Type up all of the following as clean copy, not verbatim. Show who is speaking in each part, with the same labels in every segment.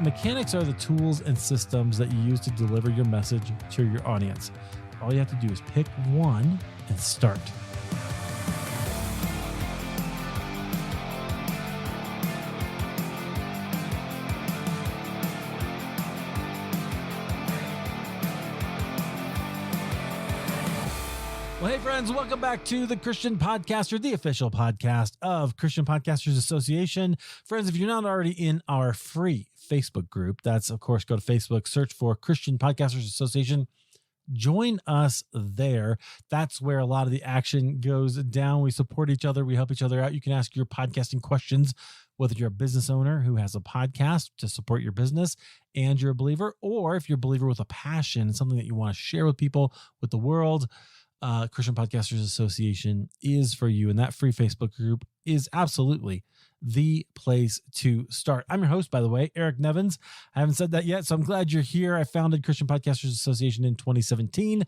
Speaker 1: Mechanics are the tools and systems that you use to deliver your message to your audience. All you have to do is pick one and start. Well, hey friends, welcome back to the Christian Podcaster, the official podcast of Christian Podcasters Association. Friends, if you're not already in our free Facebook group, that's, of course, go to Facebook, search for Christian Podcasters Association. Join us there. That's where a lot of the action goes down. We support each other. We help each other out. You can ask your podcasting questions, whether you're a business owner who has a podcast to support your business and you're a believer, or if you're a believer with a passion, something that you want to share with people, with the world. Christian Podcasters Association is for you, and that free Facebook group is absolutely the place to start. I'm your host, by the way, Eric Nevins. I haven't said that yet, so I'm glad you're here. I founded Christian Podcasters Association in 2017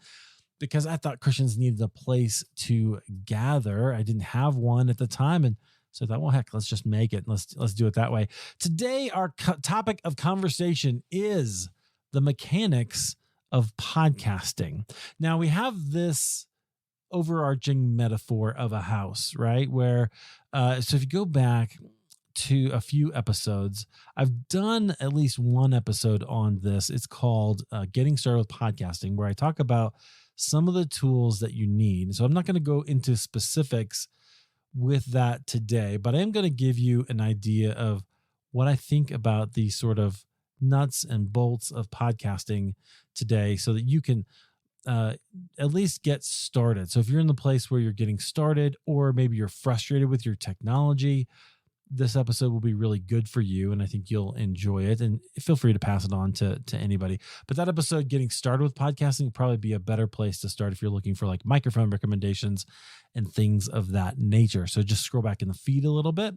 Speaker 1: because I thought Christians needed a place to gather. I didn't have one at the time, and so I thought, well, heck, let's just make it. Let's do it that way. Today, our topic of conversation is the mechanics of podcasting. Now, we have this overarching metaphor of a house, right? Where, so if you go back to a few episodes, I've done at least one episode on this. It's called Getting Started with Podcasting, where I talk about some of the tools that you need. So I'm not going to go into specifics with that today, but I am going to give you an idea of what I think about the sort of nuts and bolts of podcasting today so that you can at least get started. So if you're in the place where you're getting started, or maybe you're frustrated with your technology, this episode will be really good for you, and I think you'll enjoy it. And feel free to pass it on to anybody. But that episode, Getting Started with Podcasting, would probably be a better place to start if you're looking for like microphone recommendations and things of that nature. So just scroll back in the feed a little bit.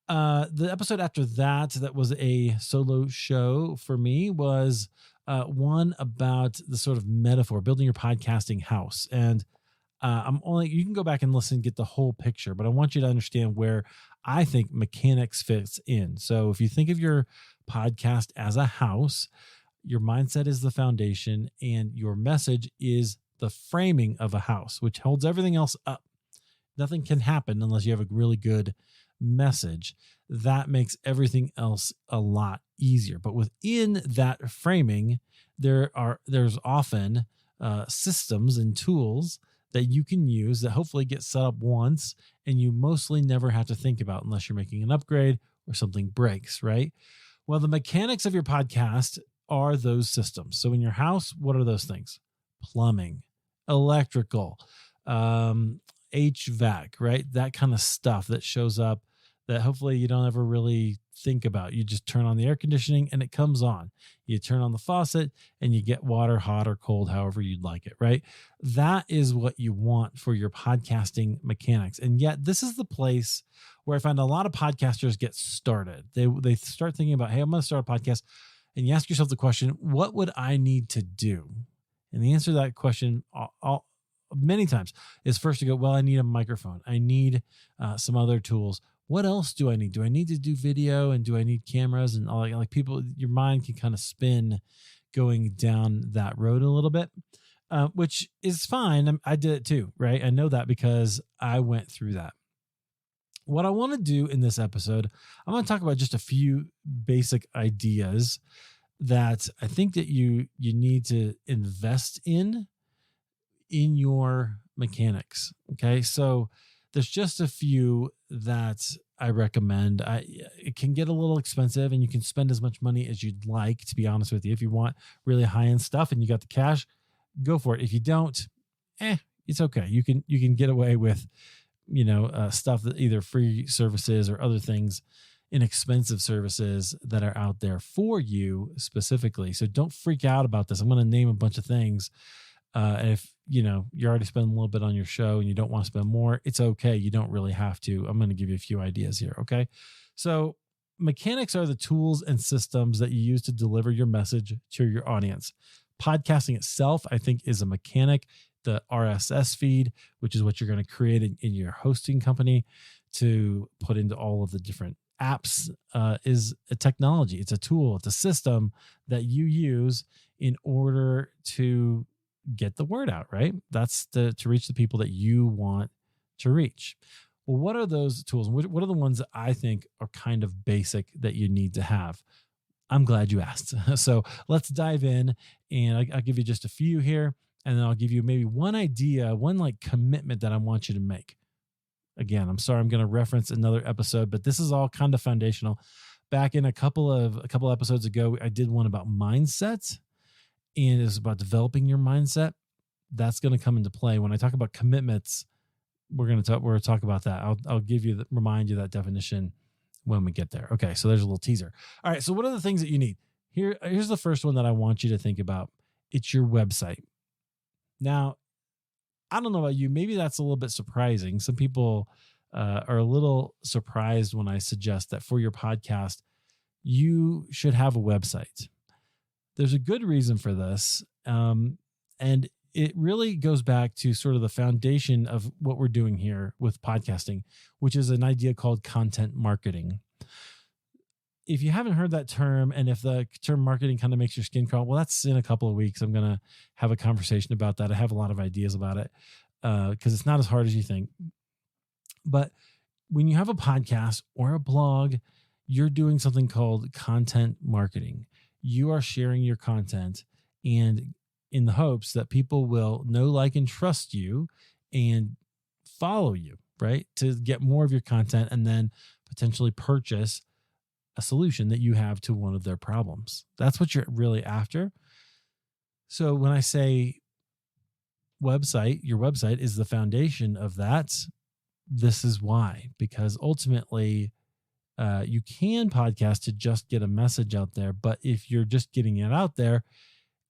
Speaker 1: The episode after that was a solo show for me, was one about the sort of metaphor, building your podcasting house. And you can go back and listen, get the whole picture, but I want you to understand where I think mechanics fits in. So if you think of your podcast as a house, your mindset is the foundation and your message is the framing of a house, which holds everything else up. Nothing can happen unless you have a really good message. That makes everything else a lot easier. But within that framing, there's often systems and tools that you can use that hopefully get set up once and you mostly never have to think about unless you're making an upgrade or something breaks, right? Well, the mechanics of your podcast are those systems. So in your house, what are those things? Plumbing, electrical, HVAC, right? That kind of stuff that shows up that hopefully you don't ever really think about. You just turn on the air conditioning and it comes on. You turn on the faucet and you get water, hot or cold, however you'd like it, right? That is what you want for your podcasting mechanics. And yet this is the place where I find a lot of podcasters get started. They start thinking about, hey, I'm going to start a podcast. And you ask yourself the question, what would I need to do? And the answer to that question many times is first to go, well, I need a microphone. I need some other tools. What else do I need? Do I need to do video, and do I need cameras and all that? Like people, your mind can kind of spin going down that road a little bit, which is fine. I did it too, right? I know that because I went through that. What I want to do in this episode, I'm going to talk about just a few basic ideas that I think that you need to invest in your mechanics. Okay. So there's just a few that I recommend. It can get a little expensive and you can spend as much money as you'd like, to be honest with you. If you want really high-end stuff and you got the cash, go for it. If you don't, it's okay. You can get away with, stuff that either free services or other things, inexpensive services that are out there for you specifically. So don't freak out about this. I'm going to name a bunch of things. And if you're already spending a little bit on your show and you don't want to spend more, it's okay. You don't really have to. I'm going to give you a few ideas here. Okay. So mechanics are the tools and systems that you use to deliver your message to your audience. Podcasting itself, I think, is a mechanic. The RSS feed, which is what you're going to create in your hosting company to put into all of the different apps is a technology. It's a tool. It's a system that you use in order to get the word out, right? That's to reach the people that you want to reach. Well, what are those tools? What are the ones that I think are kind of basic that you need to have? I'm glad you asked. So let's dive in, and I'll give you just a few here, and then I'll give you maybe one idea, one like commitment that I want you to make. Again, I'm sorry, I'm going to reference another episode, but this is all kind of foundational. Back in a couple episodes ago, I did one about mindset, and it's about developing your mindset. That's going to come into play when I talk about commitments. We're going to talk about that. I'll remind you that definition when we get there. Okay, so there's a little teaser. All right, so what are the things that you need? Here's the first one that I want you to think about. It's your website. Now, I don't know about you. Maybe that's a little bit surprising. Some people are a little surprised when I suggest that for your podcast, you should have a website. There's a good reason for this. And it really goes back to sort of the foundation of what we're doing here with podcasting, which is an idea called content marketing. If you haven't heard that term, and if the term marketing kind of makes your skin crawl, well, that's in a couple of weeks. I'm going to have a conversation about that. I have a lot of ideas about it because it's not as hard as you think. But when you have a podcast or a blog, you're doing something called content marketing. You are sharing your content, and in the hopes that people will know, like, and trust you and follow you, right? To get more of your content and then potentially purchase a solution that you have to one of their problems. That's what you're really after. So when I say website, your website is the foundation of that. This is why, because ultimately you can podcast to just get a message out there. But if you're just getting it out there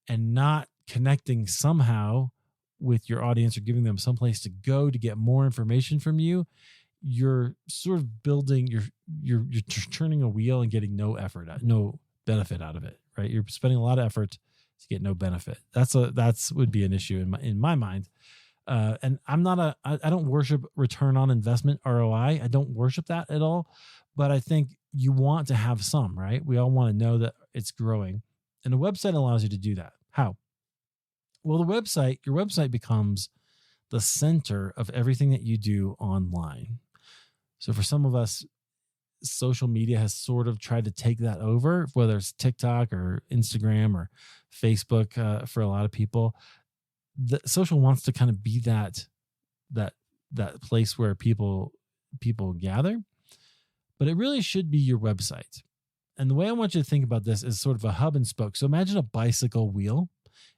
Speaker 1: and not connecting somehow with your audience or giving them someplace to go to get more information from you, you're sort of building, you're turning a wheel and getting no benefit out of it, right? You're spending a lot of effort to get no benefit. That's would be an issue in my mind. And I don't worship return on investment, ROI. I don't worship that at all, but I think you want to have some, right? We all want to know that it's growing, and a website allows you to do that. How? Well, your website becomes the center of everything that you do online. So for some of us, social media has sort of tried to take that over, whether it's TikTok or Instagram or Facebook. For a lot of people, the social wants to kind of be that place where people gather, but it really should be your website. And the way I want you to think about this is sort of a hub and spoke. So imagine a bicycle wheel,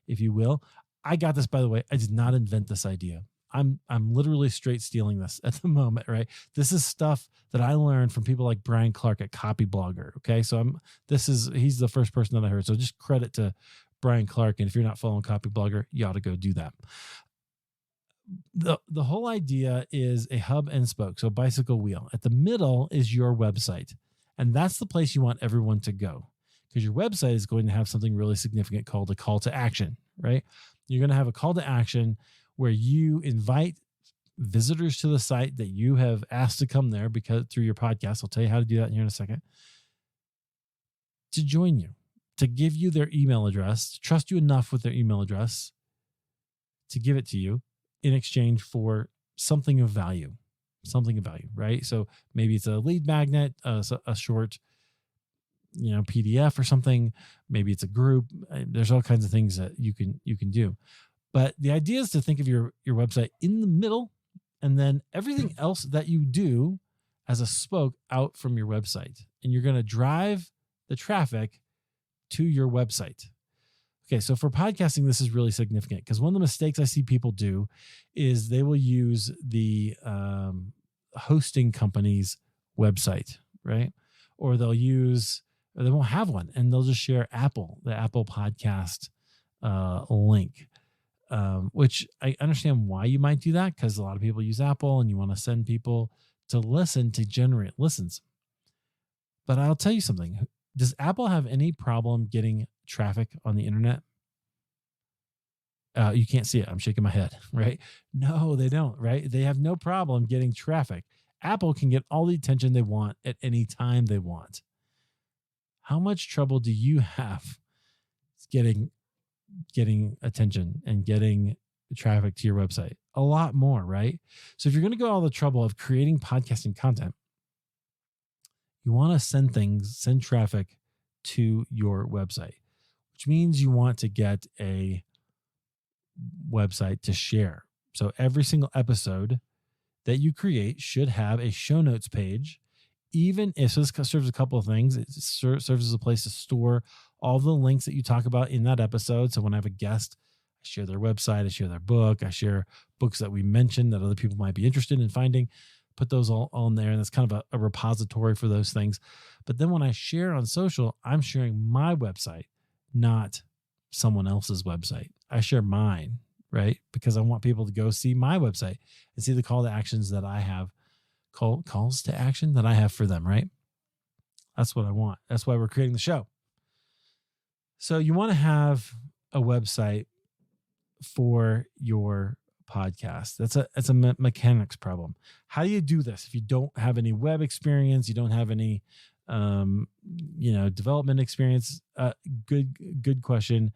Speaker 1: if you will. I got this, by the way. I did not invent this idea. I'm literally straight stealing this at the moment, right? This is stuff that I learned from people like Brian Clark at Copyblogger. Okay. So he's the first person that I heard. So just credit to Brian Clark. And if you're not following Copyblogger, you ought to go do that. The whole idea is a hub and spoke. So bicycle wheel. At the middle is your website. And that's the place you want everyone to go, because your website is going to have something really significant called a call to action, right? You're going to have a call to action where you invite visitors to the site that you have asked to come there because through your podcast. I'll tell you how to do that here in a second. To join you, to give you their email address, to trust you enough with their email address to give it to you in exchange for something of value, right? So maybe it's a lead magnet, a short, PDF or something. Maybe it's a group. There's all kinds of things that you can do. But the idea is to think of your website in the middle, and then everything else that you do as a spoke out from your website. And you're going to drive the traffic to your website. Okay, so for podcasting, this is really significant because one of the mistakes I see people do is they will use the hosting company's website, right? Or they won't have one, and they'll just share the Apple podcast link. Which I understand why you might do that, because a lot of people use Apple and you want to send people to listen to generate listens. But I'll tell you something. Does Apple have any problem getting traffic on the internet? You can't see it. I'm shaking my head, right? No, they don't, right? They have no problem getting traffic. Apple can get all the attention they want at any time they want. How much trouble do you have getting attention and getting traffic to your website? A lot more, right? So if you're going to go all the trouble of creating podcasting content, you want to send traffic to your website, which means you want to get a website to share. So every single episode that you create should have a show notes page. Even if this serves a couple of things, it serves as a place to store all the links that you talk about in that episode. So when I have a guest, I share their website, I share their book, I share books that we mentioned that other people might be interested in finding, put those all in there. And that's kind of a repository for those things. But then when I share on social, I'm sharing my website, not someone else's website. I share mine, right? Because I want people to go see my website and see the call to actions that I have, calls to action that I have for them, right? That's what I want. That's why we're creating the show. So you want to have a website for your podcast. That's a mechanics problem. How do you do this if you don't have any web experience? You don't have any, development experience? Good question.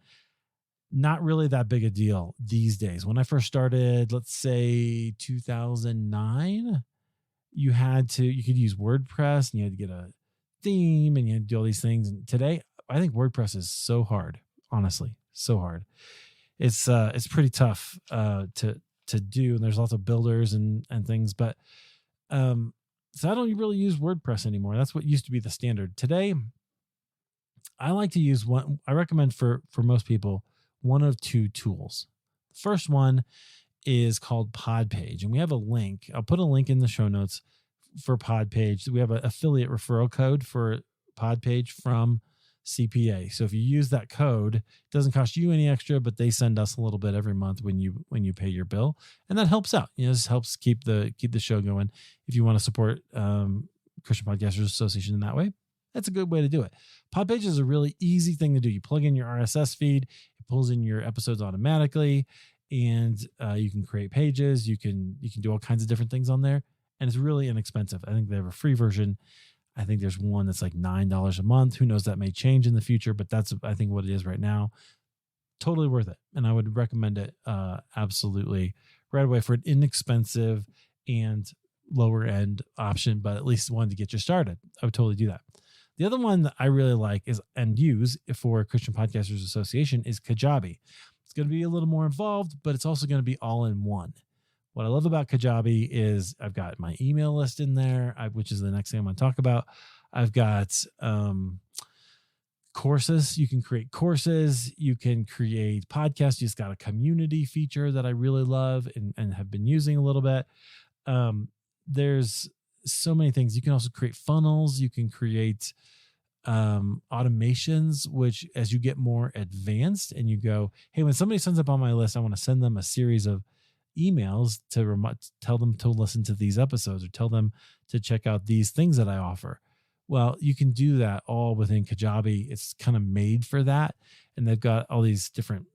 Speaker 1: Not really that big a deal these days. When I first started, let's say 2009, you could use WordPress and you had to get a theme and you had to do all these things. And today, I think WordPress is so hard, honestly, so hard. It's pretty tough to do, and there's lots of builders and things. But so I don't really use WordPress anymore. That's what used to be the standard. Today, I like to use one. I recommend for most people one of two tools. The first one is called PodPage, and we have a link. I'll put a link in the show notes for PodPage. We have an affiliate referral code for PodPage from CPA. So if you use that code, it doesn't cost you any extra, but they send us a little bit every month when you pay your bill, and that helps out. This helps keep the show going. If you want to support Christian Podcasters Association in that way, that's a good way to do it. PodPage is a really easy thing to do. You plug in your RSS feed, it pulls in your episodes automatically, and you can create pages. You can do all kinds of different things on there, and it's really inexpensive. I think they have a free version. I think there's one that's like $9 a month. Who knows, that may change in the future, but that's, I think, what it is right now. Totally worth it. And I would recommend it absolutely right away for an inexpensive and lower end option, but at least one to get you started. I would totally do that. The other one that I really like and use for Christian Podcasters Association is Kajabi. It's going to be a little more involved, but it's also going to be all in one. What I love about Kajabi is I've got my email list in there, which is the next thing I'm going to talk about. I've got courses. You can create courses. You can create podcasts. You just got a community feature that I really love and have been using a little bit. There's so many things. You can also create funnels. You can create automations, which as you get more advanced and you go, hey, when somebody signs up on my list, I want to send them a series of emails to tell them to listen to these episodes or tell them to check out these things that I offer. Well, you can do that all within Kajabi. It's kind of made for that. And they've got all these different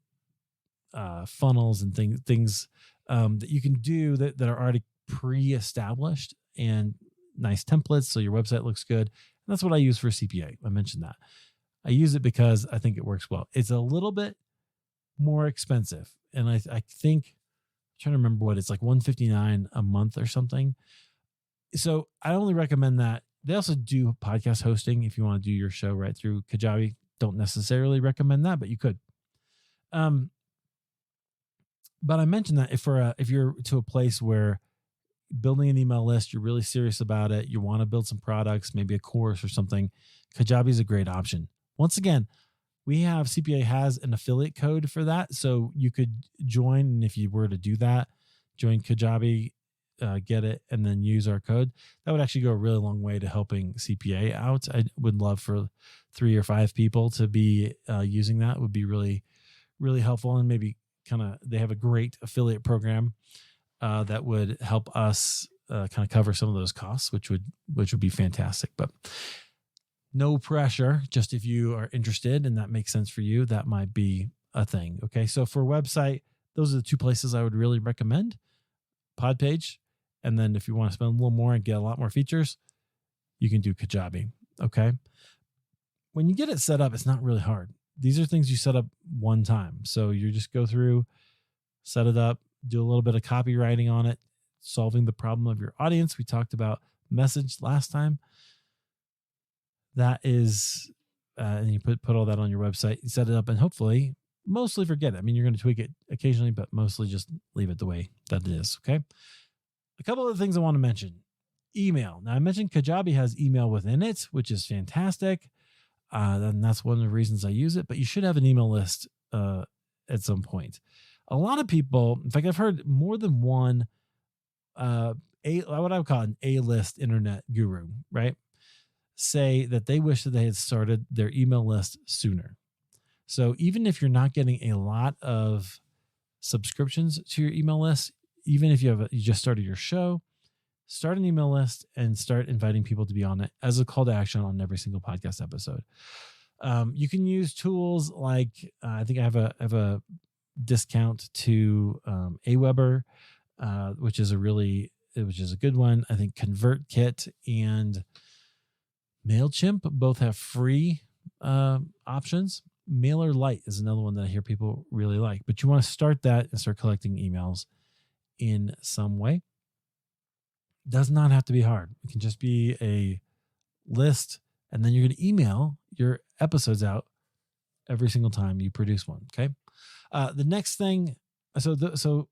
Speaker 1: funnels and things that you can do that are already pre-established and nice templates. So your website looks good. And that's what I use for CPA. I mentioned that. I use it because I think it works well. It's a little bit more expensive. And I think, trying to remember what it's like, $159 a month or something. So I only recommend that. They also do podcast hosting if you want to do your show right through Kajabi. Don't necessarily recommend that, but you could. But I mentioned that if you're to a place where building an email list, you're really serious about it, you want to build some products, maybe a course or something, Kajabi is a great option. Once again, CPA has an affiliate code for that. So you could join, and if you were to do that, join Kajabi, get it, and then use our code. That would actually go a really long way to helping CPA out. I would love for 3 or 5 people to be using that. It would be really, really helpful. And maybe they have a great affiliate program that would help us kind of cover some of those costs, which would be fantastic. But no pressure. Just if you are interested and that makes sense for you, that might be a thing. Okay. So for a website, those are the 2 places I would really recommend: PodPage And then if you want to spend a little more and get a lot more features, you can do Kajabi. Okay. When you get it set up, it's not really hard. These are things you set up one time. So you just go through, set it up, do a little bit of copywriting on it, solving the problem of your audience. We talked about message last time. That is, and you put all that on your website, you set it up, and hopefully mostly forget it. I mean, you're going to tweak it occasionally, but mostly just leave it the way that it is. Okay. A couple of things I want to mention. Email. Now I mentioned Kajabi has email within it, which is fantastic. And that's one of the reasons I use it, but you should have an email list at some point. A lot of people, in fact, I've heard more than one, what I would call an A-list internet guru, right, say that they wish that they had started their email list sooner. So even if you're not getting a lot of subscriptions to your email list, even if you just started your show, start an email list and start inviting people to be on it as a call to action on every single podcast episode. You can use tools like I think I have a discount to AWeber, which is a good one. I think ConvertKit and MailChimp both have free options. Mailer Lite is another one that I hear people really like, but you want to start that and start collecting emails in some way. Does not have to be hard. It can just be a list, and then you're going to email your episodes out every single time you produce one. Okay. The next thing, so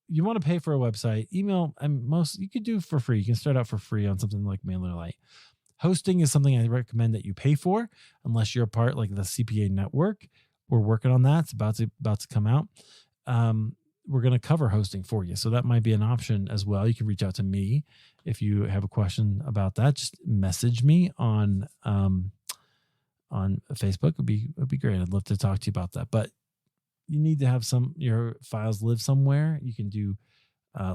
Speaker 1: you want to pay for a website, email, and most you could do for free. You can start out for free on something like Mailer Lite. Hosting is something I recommend that you pay for, unless you're a part like the CPA network. We're working on that. It's about to come out. We're going to cover hosting for you. So that might be an option as well. You can reach out to me if you have a question about that. Just message me on Facebook. It'd be great. I'd love to talk to you about that. But you need to have your files live somewhere. You can do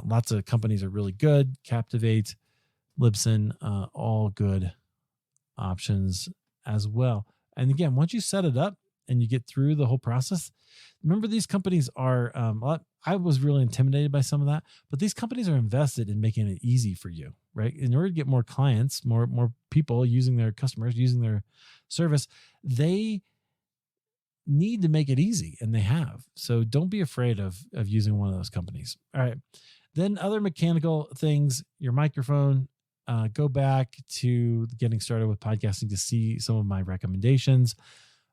Speaker 1: lots of companies are really good. Captivate, Libsyn, all good options as well. And again, once you set it up and you get through the whole process, remember these companies are, I was really intimidated by some of that, but these companies are invested in making it easy for you, right? In order to get more clients, more people using their customers, using their service, they need to make it easy, and they have. So don't be afraid of using one of those companies. All right. Then other mechanical things, your microphone. Go back to getting started with podcasting to see some of my recommendations.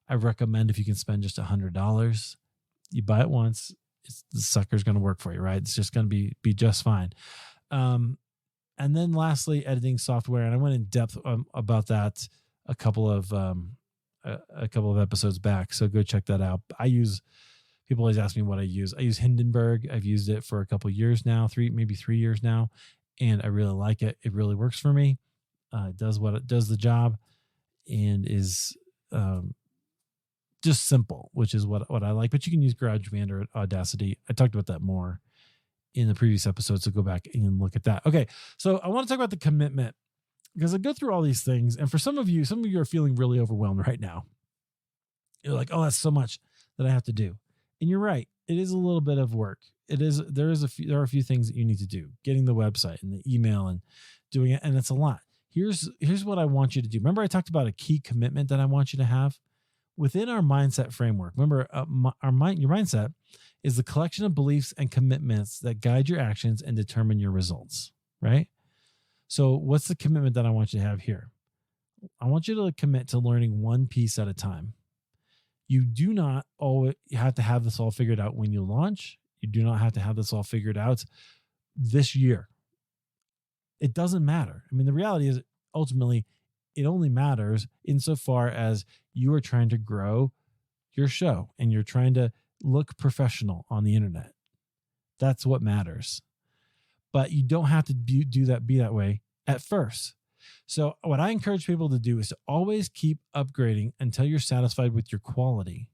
Speaker 1: I recommend if you can spend just $100, you buy it once, the sucker's going to work for you, right? It's just going to be just fine. And then lastly, editing software. And I went in depth about a couple of episodes back. So go check that out. People always ask me what I use. I use Hindenburg. I've used it for a couple of years now, maybe 3 years now. And I really like it. It really works for me. It does the job, and is just simple, which is what I like. But you can use GarageBand or Audacity. I talked about that more in the previous episode, so go back and look at that. Okay, so I want to talk about the commitment, because I go through all these things, and for some of you are feeling really overwhelmed right now. You're like, oh, that's so much that I have to do. And you're right. It is a little bit of work. There are a few things that you need to do, getting the website and the email and doing it. And it's a lot. Here's what I want you to do. Remember, I talked about a key commitment that I want you to have within our mindset framework. Remember, your mindset is the collection of beliefs and commitments that guide your actions and determine your results, right? So what's the commitment that I want you to have here? I want you to commit to learning one piece at a time. You do not always have to have this all figured out when you launch. You do not have to have this all figured out this year. It doesn't matter. I mean, the reality is ultimately it only matters insofar as you are trying to grow your show and you're trying to look professional on the internet. That's what matters. But you don't have to be that way at first. So what I encourage people to do is to always keep upgrading until you're satisfied with your quality.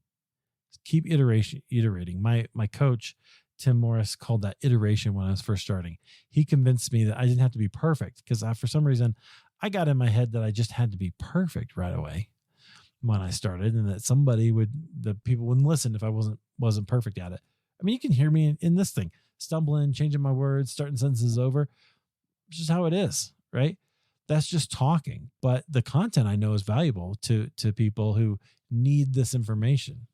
Speaker 1: Keep iterating. My coach, Tim Morris, called that iteration when I was first starting. He convinced me that I didn't have to be perfect, because for some reason I got in my head that I just had to be perfect right away when I started, and that people wouldn't listen if I wasn't perfect at it. I mean, you can hear me in this thing, stumbling, changing my words, starting sentences over. It's just how it is, right? That's just talking. But the content I know is valuable to people who need this information.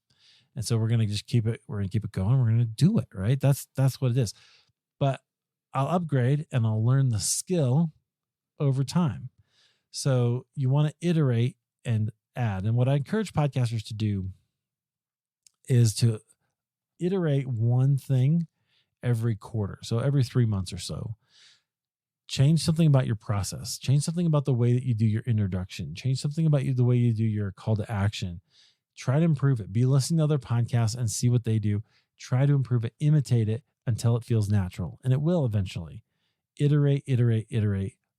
Speaker 1: And so we're going to just keep it going. We're going to do it, right? That's what it is. But I'll upgrade and I'll learn the skill over time. So you want to iterate and add. And what I encourage podcasters to do is to iterate one thing every quarter. So every 3 months or so. Change something about your process. Change something about the way that you do your introduction. Change something about the way you do your call to action. Try to improve it. Be listening to other podcasts and see what they do. Try to improve it. Imitate it until it feels natural. And it will eventually. Iterate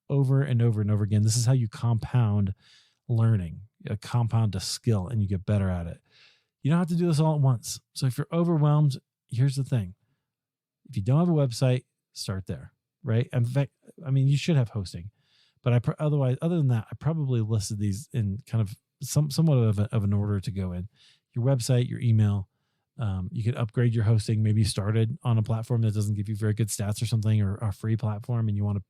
Speaker 1: over and over and over again. This is how you compound learning, compound a skill, and you get better at it. You don't have to do this all at once. So if you're overwhelmed, here's the thing. If you don't have a website, start there, right? In fact, I mean, you should have hosting, but other than that, I probably listed these in kind of somewhat of an order to go in. Your website, your email. You could upgrade your hosting. Maybe you started on a platform that doesn't give you very good stats or something, or a free platform, and you want to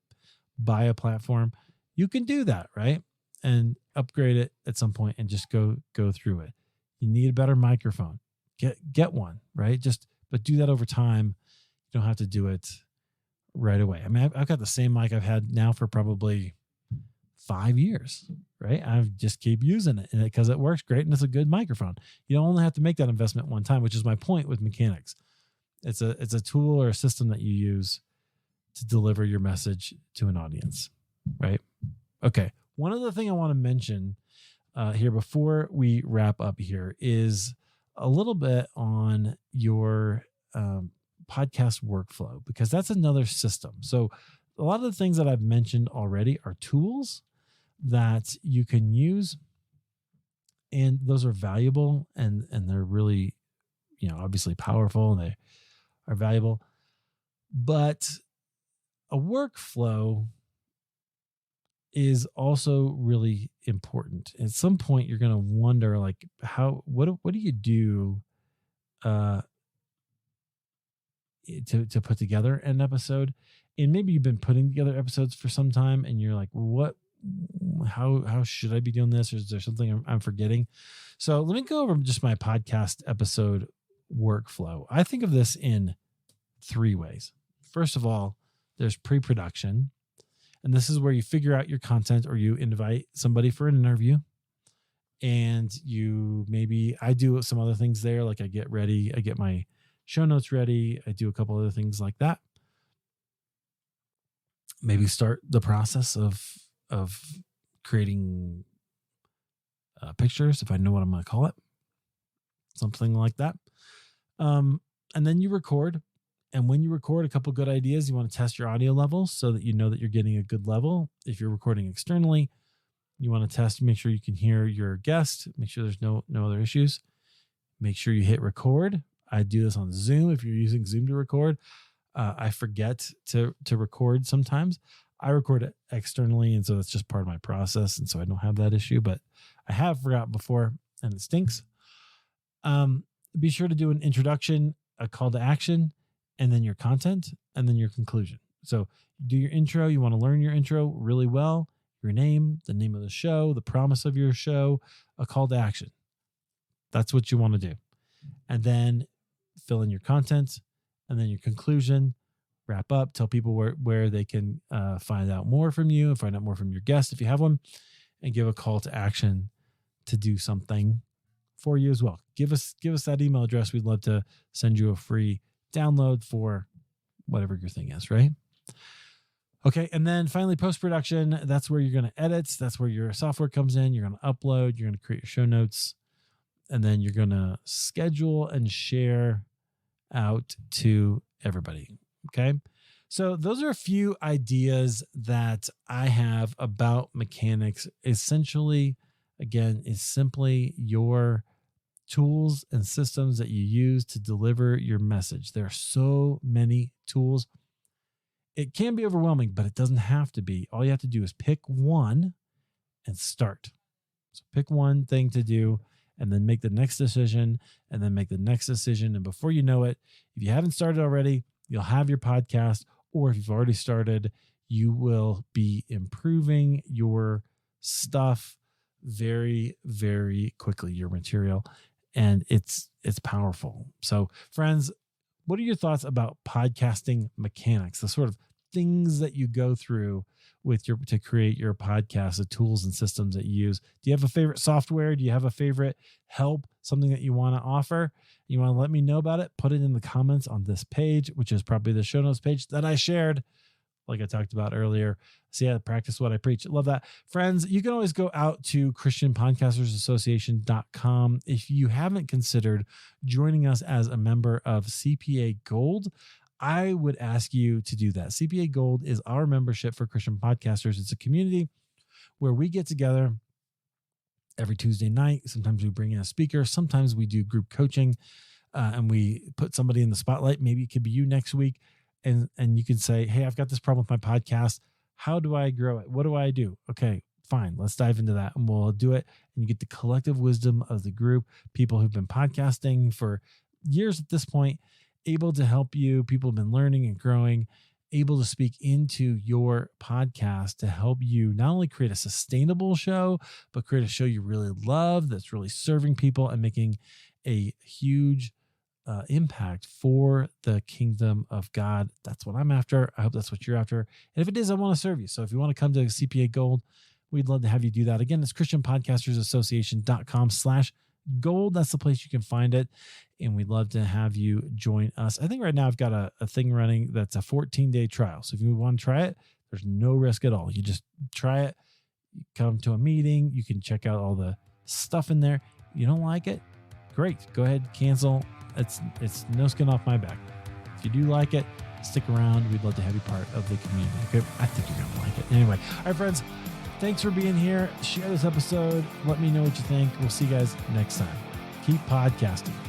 Speaker 1: buy a platform. You can do that, right? And upgrade it at some point and just go through it. You need a better microphone. Get one, right? But do that over time. You don't have to do it right away. I mean, I've got the same mic I've had now for probably 5 years, right? I just keep using it because it works great and it's a good microphone. You don't only have to make that investment one time, which is my point with mechanics. It's a tool or a system that you use to deliver your message to an audience, right? Okay. One other thing I want to mention here before we wrap up here is a little bit on your podcast workflow, because that's another system. So a lot of the things that I've mentioned already are tools that you can use, and those are valuable and they're really, obviously powerful, and they are valuable. But a workflow is also really important. At some point, you're going to wonder, like, what do you do to put together an episode? And maybe you've been putting together episodes for some time, and you're like, how should I be doing this? Or is there something I'm forgetting? So let me go over just my podcast episode workflow. I think of this in 3 ways. First of all, there's pre-production. And this is where you figure out your content, or you invite somebody for an interview. And I do some other things there. Like I get ready, I get my show notes ready. I do a couple other things like that. Maybe start the process of creating pictures, if I know what I'm going to call it, something like that. And then you record. And when you record a couple good ideas, you want to test your audio levels so that you know that you're getting a good level. If you're recording externally, you want to test, make sure you can hear your guest, make sure there's no other issues. Make sure you hit record. I do this on Zoom. If you're using Zoom to record, I forget to record sometimes. I record it externally, and so that's just part of my process, and so I don't have that issue, but I have forgot before, and it stinks. Be sure to do an introduction, a call to action, and then your content, and then your conclusion. So do your intro. You want to learn your intro really well, your name, the name of the show, the promise of your show, a call to action. That's what you want to do. And then fill in your content, and then your conclusion, wrap up, tell people where they can find out more from you, and find out more from your guest if you have one, and give a call to action to do something for you as well. Give us that email address. We'd love to send you a free download for whatever your thing is, right? Okay. And then finally, post-production, that's where you're going to edit. That's where your software comes in. You're going to upload, you're going to create your show notes, and then you're going to schedule and share out to everybody. Okay. So those are a few ideas that I have about mechanics. Essentially, again, is simply your tools and systems that you use to deliver your message. There are so many tools. It can be overwhelming, but it doesn't have to be. All you have to do is pick one and start. So pick one thing to do, and then make the next decision, and then make the next decision. And before you know it, if you haven't started already, you'll have your podcast, or if you've already started, you will be improving your stuff very, very quickly, your material. And it's powerful. So friends, what are your thoughts about podcasting mechanics, the sort of things that you go through to create your podcast, the tools and systems that you use? Do you have a favorite software? Do you have a favorite help, something that you want to offer? You want to let me know about it? Put it in the comments on this page, which is probably the show notes page that I shared, like I talked about earlier. So yeah, practice what I preach. Love that. Friends, you can always go out to ChristianPodcastersAssociation.com. If you haven't considered joining us as a member of CPA Gold, I would ask you to do that. CPA Gold is our membership for Christian podcasters. It's a community where we get together every Tuesday night. Sometimes we bring in a speaker. Sometimes we do group coaching and we put somebody in the spotlight. Maybe it could be you next week. And you can say, hey, I've got this problem with my podcast. How do I grow it? What do I do? Okay, fine. Let's dive into that and we'll do it. And you get the collective wisdom of the group, people who've been podcasting for years at this point, able to help you. People have been learning and growing, able to speak into your podcast to help you not only create a sustainable show, but create a show you really love that's really serving people and making a huge impact for the kingdom of God. That's what I'm after. I hope that's what you're after. And if it is, I want to serve you. So if you want to come to CPA Gold, we'd love to have you do that. Again, it's ChristianPodcastersAssociation.com/gold. That's the place you can find it. And we'd love to have you join us. I think right now I've got a thing running that's a 14-day trial. So if you want to try it, there's no risk at all. You just try it. You come to a meeting. You can check out all the stuff in there. You don't like it? Great. Go ahead, cancel. It's no skin off my back. If you do like it, stick around. We'd love to have you part of the community. Okay, I think you're going to like it. Anyway, all right, friends, thanks for being here. Share this episode. Let me know what you think. We'll see you guys next time. Keep podcasting.